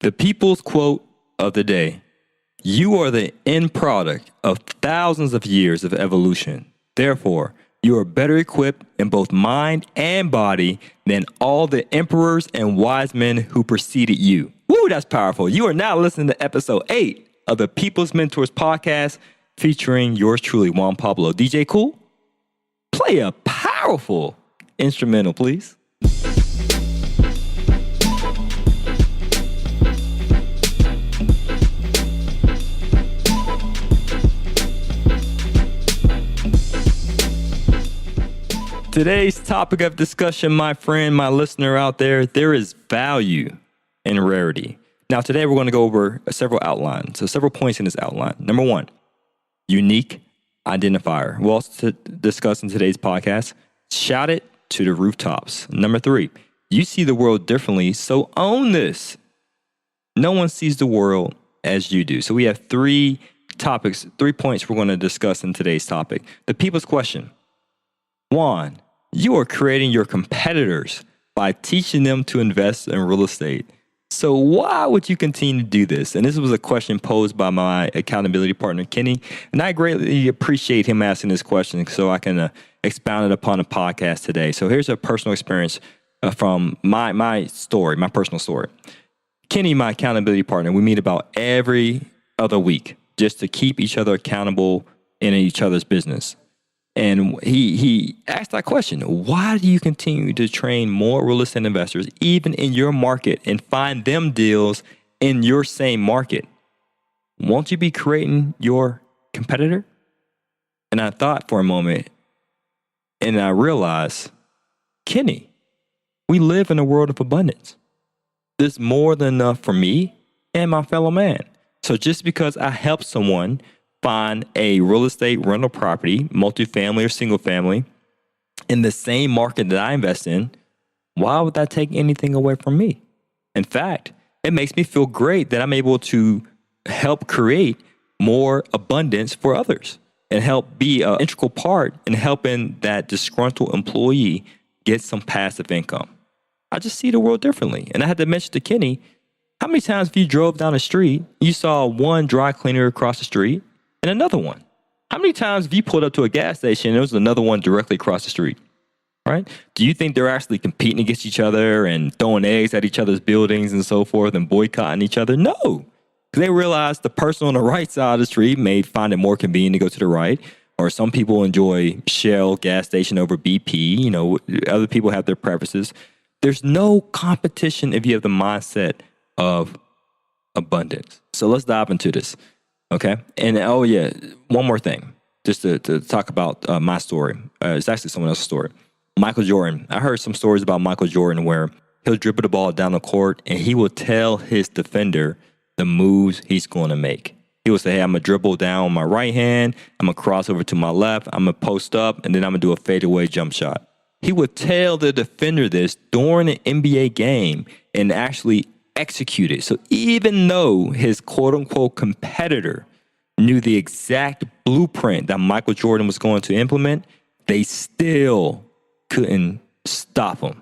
The people's quote of the day: you are the end product of thousands of years of evolution. Therefore, you are better equipped in both mind and body than all the emperors and wise men who preceded you. Woo, that's powerful. You are now listening to episode 8 of the People's Mentors podcast featuring yours truly, Juan Pablo. DJ Cool, play a powerful instrumental, please. Today's topic of discussion, my friend, my listener out there is value in rarity. Now, today we're going to go over several outlines, so several points in this outline. Number 1, unique identifier. We'll also discuss in today's podcast, shout it to the rooftops. Number 3, you see the world differently, so own this. No one sees the world as you do. So we have 3 topics, 3 points we're going to discuss in today's topic. The people's question. 1, you are creating your competitors by teaching them to invest in real estate. So why would you continue to do this? And this was a question posed by my accountability partner, Kenny. And I greatly appreciate him asking this question so I can expound it upon a podcast today. So here's a personal experience from my story, my personal story. Kenny, my accountability partner, we meet about every other week just to keep each other accountable in each other's business. And he asked that question: why do you continue to train more real estate investors, even in your market, and find them deals in your same market? Won't you be creating your competitor? And I thought for a moment, and I realized, Kenny, we live in a world of abundance. There's more than enough for me and my fellow man. So just because I help someone find a real estate rental property, multifamily or single family, in the same market that I invest in, why would that take anything away from me? In fact, it makes me feel great that I'm able to help create more abundance for others and help be an integral part in helping that disgruntled employee get some passive income. I just see the world differently. And I had to mention to Kenny, how many times if you drove down the street, you saw one dry cleaner across the street and another one? How many times have you pulled up to a gas station and there was another one directly across the street, right? Do you think they're actually competing against each other and throwing eggs at each other's buildings and so forth and boycotting each other? No, because they realize the person on the right side of the street may find it more convenient to go to the right, or some people enjoy Shell gas station over BP. You know, other people have their preferences. There's no competition if you have the mindset of abundance. So let's dive into this. Okay. And one more thing, just to talk about my story. It's actually someone else's story. Michael Jordan. I heard some stories about Michael Jordan where he'll dribble the ball down the court and he will tell his defender the moves he's going to make. He will say, hey, I'm going to dribble down my right hand. I'm going to cross over to my left. I'm going to post up, and then I'm going to do a fadeaway jump shot. He would tell the defender this during an NBA game and actually execute it. So even though his quote unquote competitor knew the exact blueprint that Michael Jordan was going to implement, they still couldn't stop him.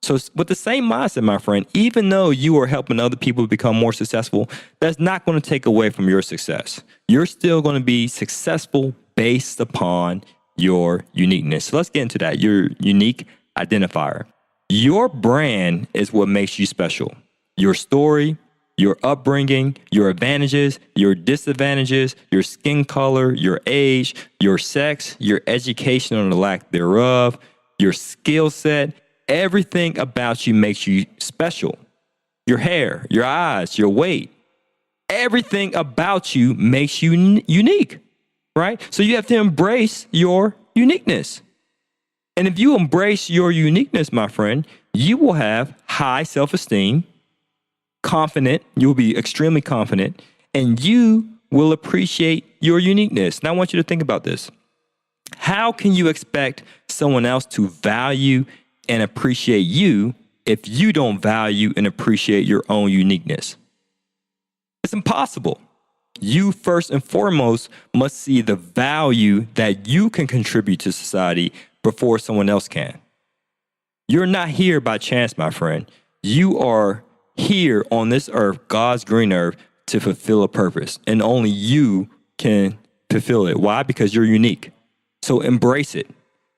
So with the same mindset, my friend, even though you are helping other people become more successful, that's not going to take away from your success. You're still going to be successful based upon your uniqueness. So let's get into that. Your unique identifier. Your brand is what makes you special. Your story, your upbringing, your advantages, your disadvantages, your skin color, your age, your sex, your education or the lack thereof, your skill set, everything about you makes you special. Your hair, your eyes, your weight, everything about you makes you unique, right? So you have to embrace your uniqueness. And if you embrace your uniqueness, my friend, you will have high self-esteem, confident, you'll be extremely confident, and you will appreciate your uniqueness. Now I want you to think about this. How can you expect someone else to value and appreciate you if you don't value and appreciate your own uniqueness? It's impossible. You first and foremost must see the value that you can contribute to society before someone else can. You're not here by chance, my friend. You are here on this earth, God's green earth, to fulfill a purpose. And only you can fulfill it. Why? Because you're unique. So embrace it.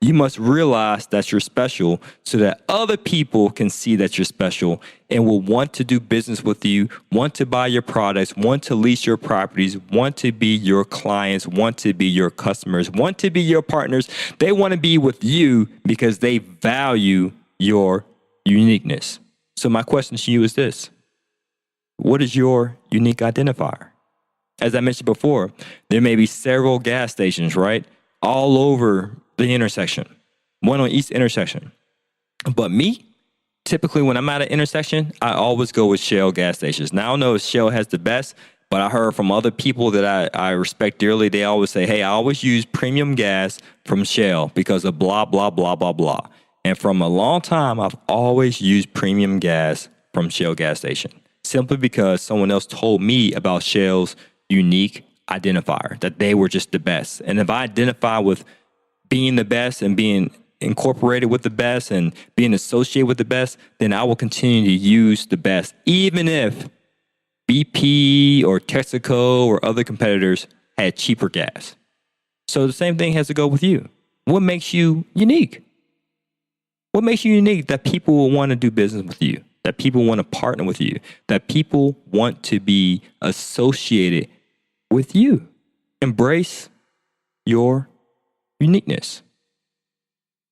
You must realize that you're special so that other people can see that you're special and will want to do business with you, want to buy your products, want to lease your properties, want to be your clients, want to be your customers, want to be your partners. They want to be with you because they value your uniqueness. So my question to you is this: what is your unique identifier? As I mentioned before, there may be several gas stations, right? All over the intersection, one on each intersection. But me, typically when I'm at an intersection, I always go with Shell gas stations. Now, I don't know if Shell has the best, but I heard from other people that I respect dearly, they always say, hey, I always use premium gas from Shell because of blah, blah, blah, blah, blah. And from a long time, I've always used premium gas from Shell gas station, simply because someone else told me about Shell's unique identifier, that they were just the best. And if I identify with being the best and being incorporated with the best and being associated with the best, then I will continue to use the best, even if BP or Texaco or other competitors had cheaper gas. So the same thing has to go with you. What makes you unique? What makes you unique that people will want to do business with you, that people want to partner with you, that people want to be associated with you? Embrace your uniqueness.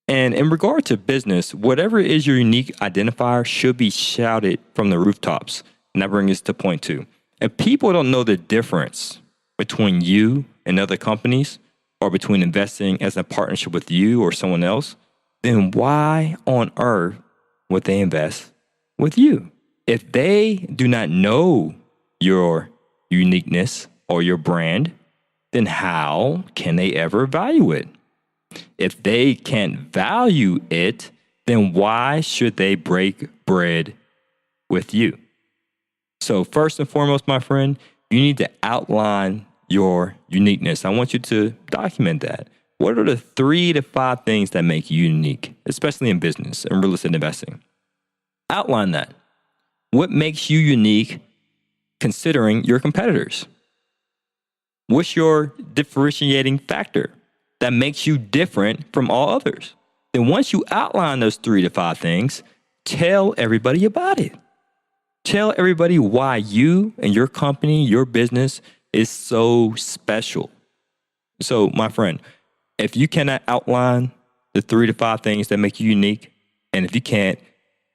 And in regard to business, whatever is your unique identifier should be shouted from the rooftops. And that brings us to point 2. If people don't know the difference between you and other companies, or between investing as a partnership with you or someone else, then why on earth would they invest with you? If they do not know your uniqueness or your brand, then how can they ever value it? If they can't value it, then why should they break bread with you? So first and foremost, my friend, you need to outline your uniqueness. I want you to document that. What are the 3 to 5 things that make you unique, especially in business and real estate investing? Outline that. What makes you unique considering your competitors? What's your differentiating factor that makes you different from all others? Then once you outline those 3 to 5 things, tell everybody about it. Tell everybody why you and your company, your business is so special. So, my friend, if you cannot outline the 3 to 5 things that make you unique, and if you can't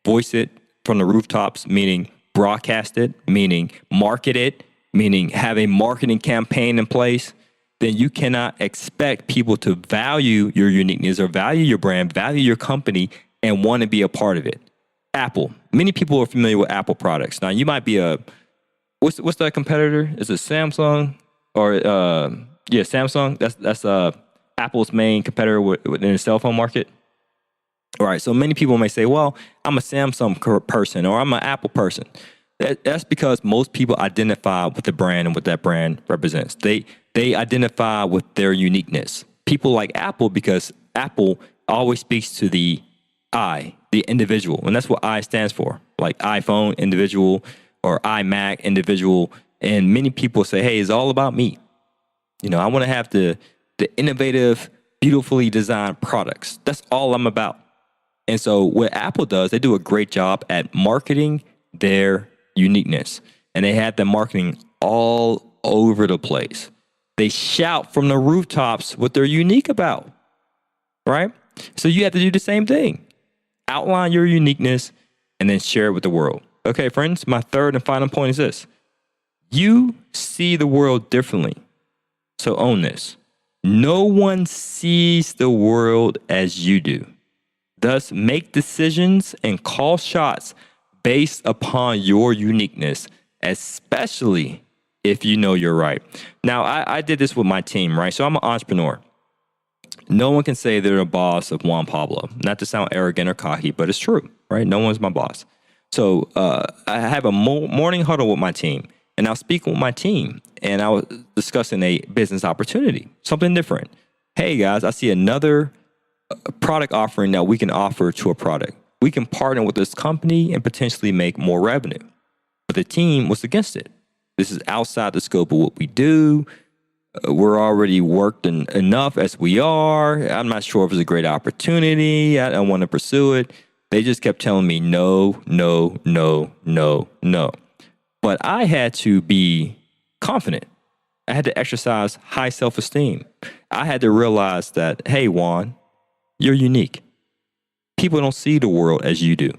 voice it from the rooftops, meaning broadcast it, meaning market it, meaning have a marketing campaign in place, then you cannot expect people to value your uniqueness or value your brand, value your company, and want to be a part of it. Apple. Many people are familiar with Apple products. Now, you might be what's that competitor? Is it Samsung? Or, Samsung. That's Apple's main competitor within the cell phone market. All right, so many people may say, well, I'm a Samsung person or I'm an Apple person. That's because most people identify with the brand and what that brand represents. They identify with their uniqueness. People like Apple because Apple always speaks to the I, the individual. And that's what I stands for, like iPhone, individual, or iMac, individual. And many people say, hey, it's all about me. I want to have the innovative, beautifully designed products. That's all I'm about. And so what Apple does, they do a great job at marketing their uniqueness. And they have the marketing all over the place. They shout from the rooftops what they're unique about, right? So you have to do the same thing. Outline your uniqueness and then share it with the world. Okay, friends, my third and final point is this. You see the world differently. So own this. No one sees the world as you do. Thus, make decisions and call shots based upon your uniqueness, especially if you know you're right. Now, I did this with my team, right? So I'm an entrepreneur. No one can say they're a boss of Juan Pablo. Not to sound arrogant or cocky, but it's true, right? No one's my boss. So I have a morning huddle with my team, and I was speaking with my team, and I was discussing a business opportunity, something different. Hey, guys, I see another product offering that we can offer to a product. We can partner with this company and potentially make more revenue. but the team was against it. This is outside the scope of what we do. We're already worked enough as we are. I'm not sure if it's a great opportunity. I don't want to pursue it. They just kept telling me no, no, no, no, no. But I had to be confident. I had to exercise high self-esteem. I had to realize that, hey, Juan, you're unique. People don't see the world as you do.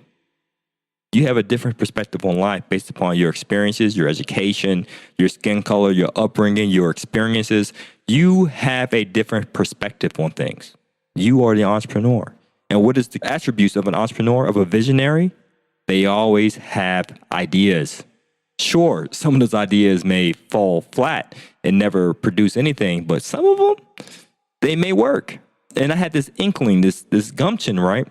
You have a different perspective on life based upon your experiences, your education, your skin color, your upbringing, your experiences. You have a different perspective on things. You are the entrepreneur. And what is the attributes of an entrepreneur, of a visionary? They always have ideas. Sure, some of those ideas may fall flat and never produce anything, but some of them, they may work. And I had this inkling, this gumption, right,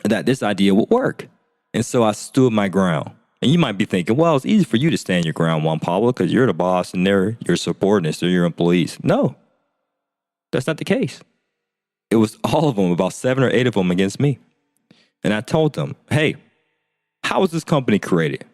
that this idea would work. And so I stood my ground. And you might be thinking, well, it's easy for you to stand your ground, Juan Pablo, because you're the boss and they're your subordinates, they're your employees. No, that's not the case. It was all of them, about 7 or 8 of them against me. And I told them, hey, how was this company created?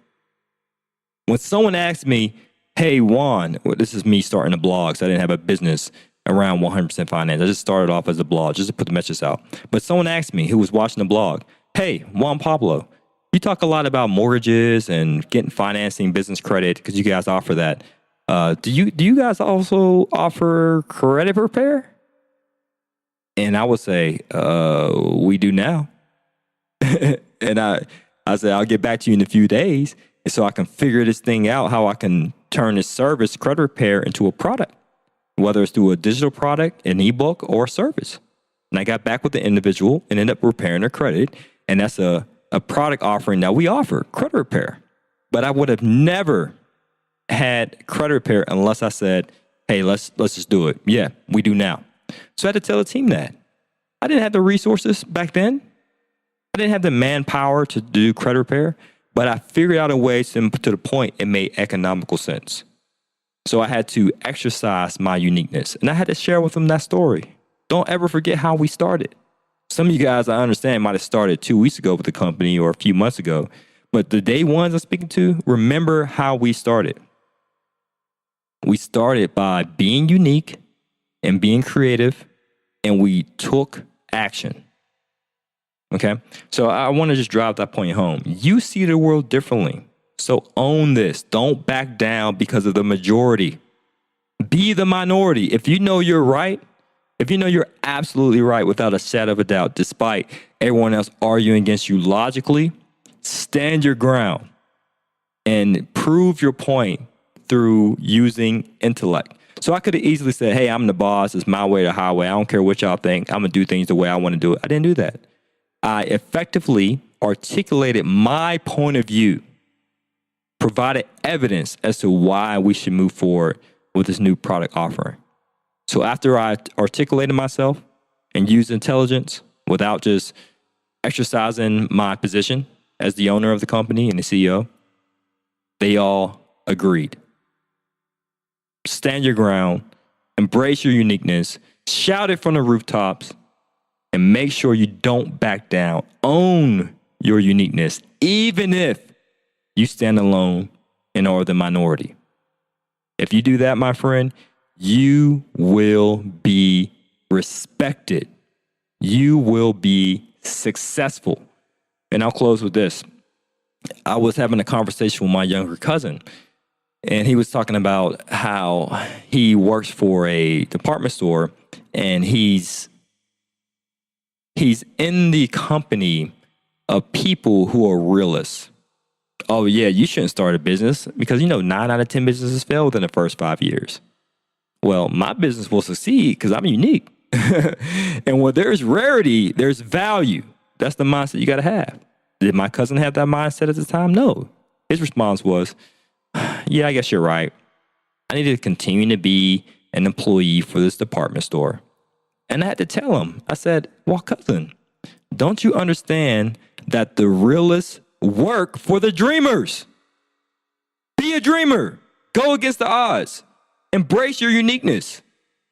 When someone asked me, hey, Juan, this is me starting a blog, so I didn't have a business around 100% finance. I just started off as a blog just to put the message out. But someone asked me who was watching the blog, hey, Juan Pablo, you talk a lot about mortgages and getting financing, business credit, because you guys offer that. Do you guys also offer credit repair? And I would say, we do now. And I said, I'll get back to you in a few days. And so I can figure this thing out, how I can turn this service, credit repair, into a product, whether it's through a digital product, an ebook, or a service. And I got back with the individual and ended up repairing their credit. And that's a product offering that we offer, credit repair. But I would have never had credit repair unless I said, hey, let's just do it. Yeah, we do now. So I had to tell the team that. I didn't have the resources back then. I didn't have the manpower to do credit repair, but I figured out a way to the point it made economical sense. So I had to exercise my uniqueness, and I had to share with them that story. Don't ever forget how we started. Some of you guys, I understand, might have started 2 weeks ago with the company or a few months ago, but the day ones I'm speaking to, remember how we started. We started by being unique and being creative, and we took action. Okay? So I want to just drive that point home. You see the world differently. So own this. Don't back down because of the majority. Be the minority. If you know you're right, if you know you're absolutely right without a shadow of a doubt, despite everyone else arguing against you logically, stand your ground and prove your point through using intellect. So I could have easily said, hey, I'm the boss. It's my way or the highway. I don't care what y'all think. I'm going to do things the way I want to do it. I didn't do that. I effectively articulated my point of view, provided evidence as to why we should move forward with this new product offering. So after I articulated myself and used intelligence without just exercising my position as the owner of the company and the CEO, they all agreed. Stand your ground, embrace your uniqueness, shout it from the rooftops, and make sure you don't back down. Own your uniqueness, even if you stand alone and are the minority. If you do that, my friend, you will be respected. You will be successful. And I'll close with this. I was having a conversation with my younger cousin, and he was talking about how he works for a department store, and he's in the company of people who are realists. Oh yeah, you shouldn't start a business because 9 out of 10 businesses fail within the first 5 years. Well, my business will succeed because I'm unique. And when there's rarity, there's value. That's the mindset you got to have. Did my cousin have that mindset at the time? No. His response was, yeah, I guess you're right. I need to continue to be an employee for this department store. And I had to tell him, I said, well, cousin, don't you understand that the realists work for the dreamers? Be a dreamer. Go against the odds. Embrace your uniqueness.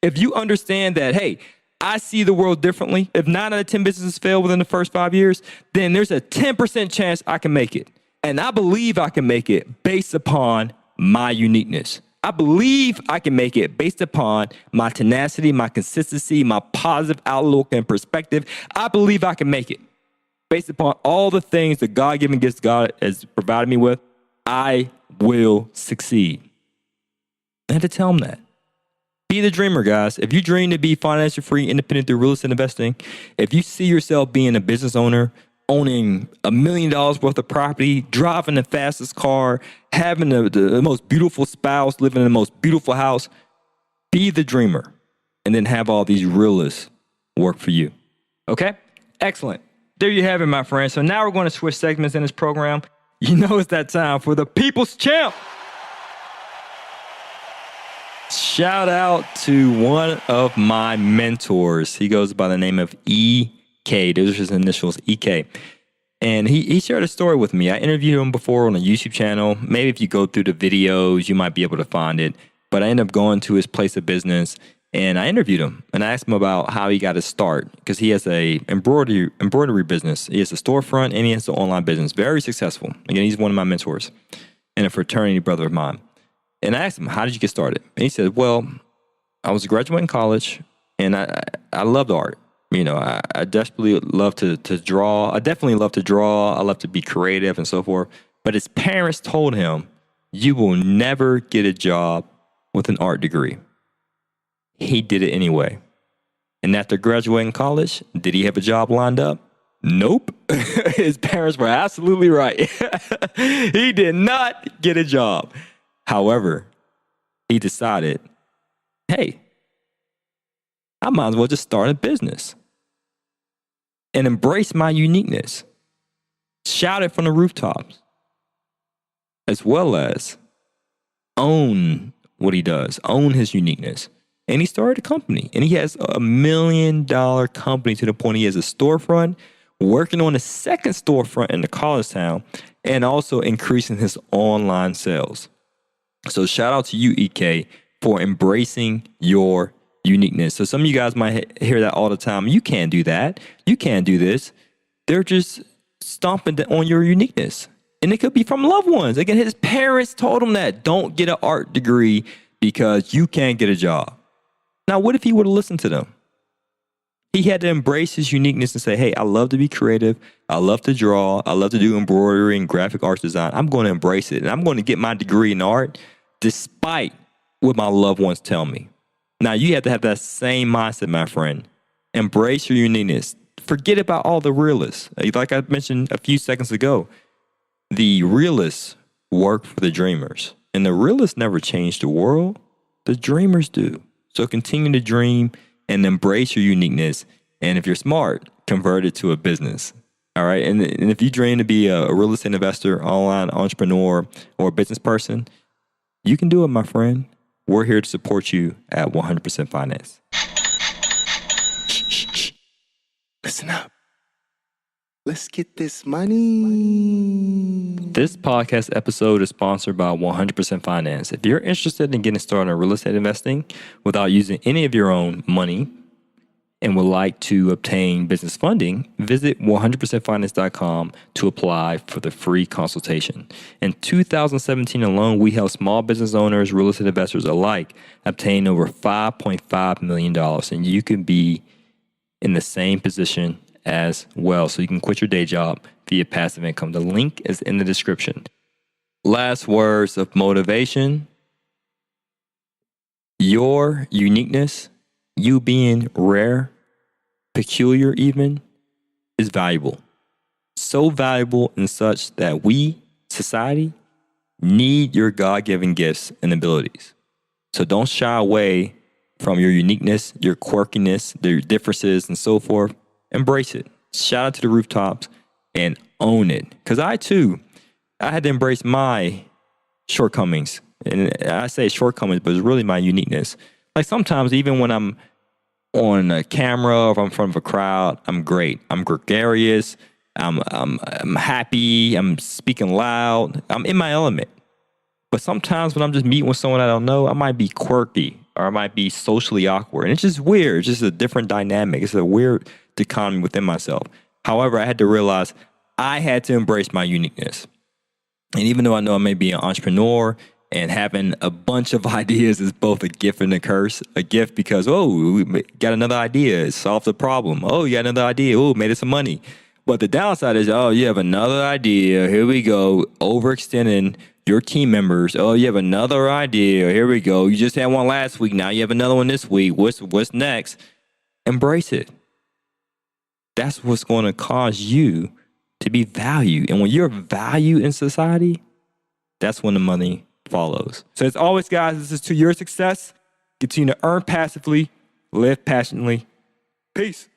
If you understand that, hey, I see the world differently. If 9 out of 10 businesses fail within the first 5 years, then there's a 10% chance I can make it. And I believe I can make it based upon my uniqueness. I believe I can make it based upon my tenacity, my consistency, my positive outlook and perspective. I believe I can make it based upon all the things that God-given gifts God has provided me with. I will succeed. I had to tell him that. Be the dreamer, guys. If you dream to be financially free, independent through real estate investing, if you see yourself being a business owner, owning $1 million worth of property, driving the fastest car, having the most beautiful spouse, living in the most beautiful house, be the dreamer and then have all these realists work for you. Okay? Excellent. There you have it, my friend. So now we're going to switch segments in this program. You know it's that time for the People's Champ. Shout out to one of my mentors. He goes by the name of EK. Those are his initials, EK. And he shared a story with me. I interviewed him before on a YouTube channel. Maybe if you go through the videos, you might be able to find it. But I ended up going to his place of business and I interviewed him. And I asked him about how he got his start because he has a embroidery business. He has a storefront and he has an online business. Very successful. Again, he's one of my mentors and a fraternity brother of mine. And I asked him, how did you get started? And he said, well, I was a graduate in college and I loved art. You know, I desperately love to draw. I definitely love to draw. I love to be creative and so forth. But his parents told him, you will never get a job with an art degree. He did it anyway. And after graduating college, did he have a job lined up? Nope. His parents were absolutely right. He did not get a job. However, he decided, hey, I might as well just start a business and embrace my uniqueness. Shout it from the rooftops, as well as own what he does, own his uniqueness. And he started a company, and he has $1 million company to the point he has a storefront, working on a second storefront in the college town, and also increasing his online sales. So shout out to you, EK, for embracing your uniqueness. So some of you guys might hear that all the time. You can't do that. You can't do this. They're just stomping on your uniqueness. And it could be from loved ones. Again, his parents told him that. Don't get an art degree because you can't get a job. Now, what if he would have listened to them? He had to embrace his uniqueness and say, hey, I love to be creative. I love to draw. I love to do embroidery and graphic arts design. I'm going to embrace it. And I'm going to get my degree in art despite what my loved ones tell me. Now, you have to have that same mindset, my friend. Embrace your uniqueness. Forget about all the realists. Like I mentioned a few seconds ago, the realists work for the dreamers. And the realists never change the world. The dreamers do. So continue to dream and embrace your uniqueness. And if you're smart, convert it to a business. All right. And if you dream to be a real estate investor, online entrepreneur, or a business person, you can do it, my friend. We're here to support you at 100% Finance. Shh. Listen up. Let's get this money. This podcast episode is sponsored by 100% Finance. If you're interested in getting started in real estate investing without using any of your own money and would like to obtain business funding, visit 100percentfinance.com to apply for the free consultation. In 2017 alone, we helped small business owners, real estate investors alike obtain over $5.5 million. And you can be in the same position as well. So you can quit your day job via passive income. The link is in the description. Last words of motivation. Your uniqueness, you being rare, peculiar even, is valuable. So valuable and such that we, society, need your God-given gifts and abilities. So don't shy away from your uniqueness, your quirkiness, your differences, and so forth. Embrace it. Shout out to the rooftops and own it. Because I had to embrace my shortcomings. And I say shortcomings, but it's really my uniqueness. Like sometimes, even when I'm on a camera or if I'm in front of a crowd, I'm great. I'm gregarious. I'm happy. I'm speaking loud. I'm in my element. But sometimes when I'm just meeting with someone I don't know, I might be quirky or I might be socially awkward. And it's just weird. It's just a different dynamic. It's a weird dichotomy within myself. However, I had to realize I had to embrace my uniqueness. And even though I know I may be an entrepreneur and having a bunch of ideas is both a gift and a curse. A gift because, oh, we got another idea. It solved the problem. Oh, you got another idea. Oh, made us some money. But the downside is, oh, you have another idea. Here we go. Overextending your team members. Oh, you have another idea. Here we go. You just had one last week. Now you have another one this week. What's next? Embrace it. That's what's going to cause you to be valued. And when you're valued in society, that's when the money follows. So as always, guys, this is to your success. Continue to earn passively, live passionately. Peace.